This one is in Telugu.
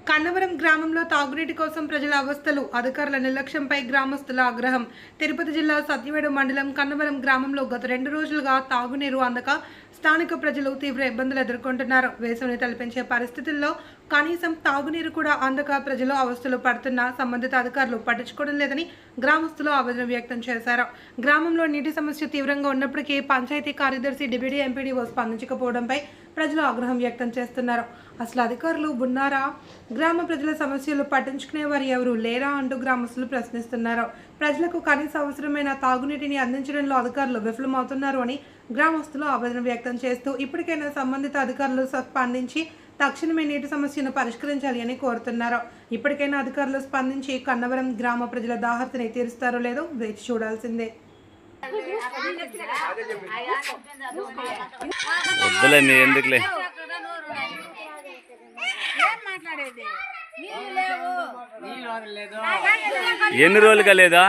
కన్నవరం గ్రామంలో తాగునీటి కోసం ప్రజల అవస్థలు, అధికారుల నిర్లక్ష్యంపై గ్రామస్తుల ఆగ్రహం. తిరుపతి జిల్లా సత్యవేడు మండలం కన్నవరం గ్రామంలో గత 2 రోజులుగా తాగునీరు అందక స్థానిక ప్రజలు తీవ్ర ఇబ్బందులు ఎదుర్కొంటున్నారు. వేసవిని తలపించే పరిస్థితుల్లో కనీసం తాగునీరు కూడా అందక ప్రజలు అవస్థలు పడుతున్నా సంబంధిత అధికారులు పట్టించుకోవడం లేదని గ్రామస్తులు ఆవేదన వ్యక్తం చేశారు. గ్రామంలో నీటి సమస్య తీవ్రంగా ఉన్నప్పటికీ పంచాయతీ కార్యదర్శి, డిప్యూటీ ఎంపీడీఓ స్పందించకపోవడంపై ప్రజలు ఆగ్రహం వ్యక్తం చేస్తున్నారు. అసలు అధికారులు ఉన్నారా? గ్రామ ప్రజల సమస్యలు పట్టించుకునే వారు ఎవరు లేరా అంటూ గ్రామస్తులు ప్రశ్నిస్తున్నారు. ప్రజలకు కనీస అవసరమైన తాగునీటిని అందించడంలో అధికారులు విఫలమవుతున్నారు అని గ్రామస్తులు ఆవేదన వ్యక్తం చేస్తూ ఇప్పటికైనా సంబంధిత అధికారులు స్పందించి తక్షణమే నీటి సమస్యను పరిష్కరించాలి అని కోరుతున్నారు. ఇప్పటికైనా అధికారులు స్పందించి కన్నవరం గ్రామ ప్రజల దాహర్తిని తీరుస్తారో లేదో వేచి చూడాల్సిందే. ఎందుకులే ఎన్ని రోజులుగా లేదా?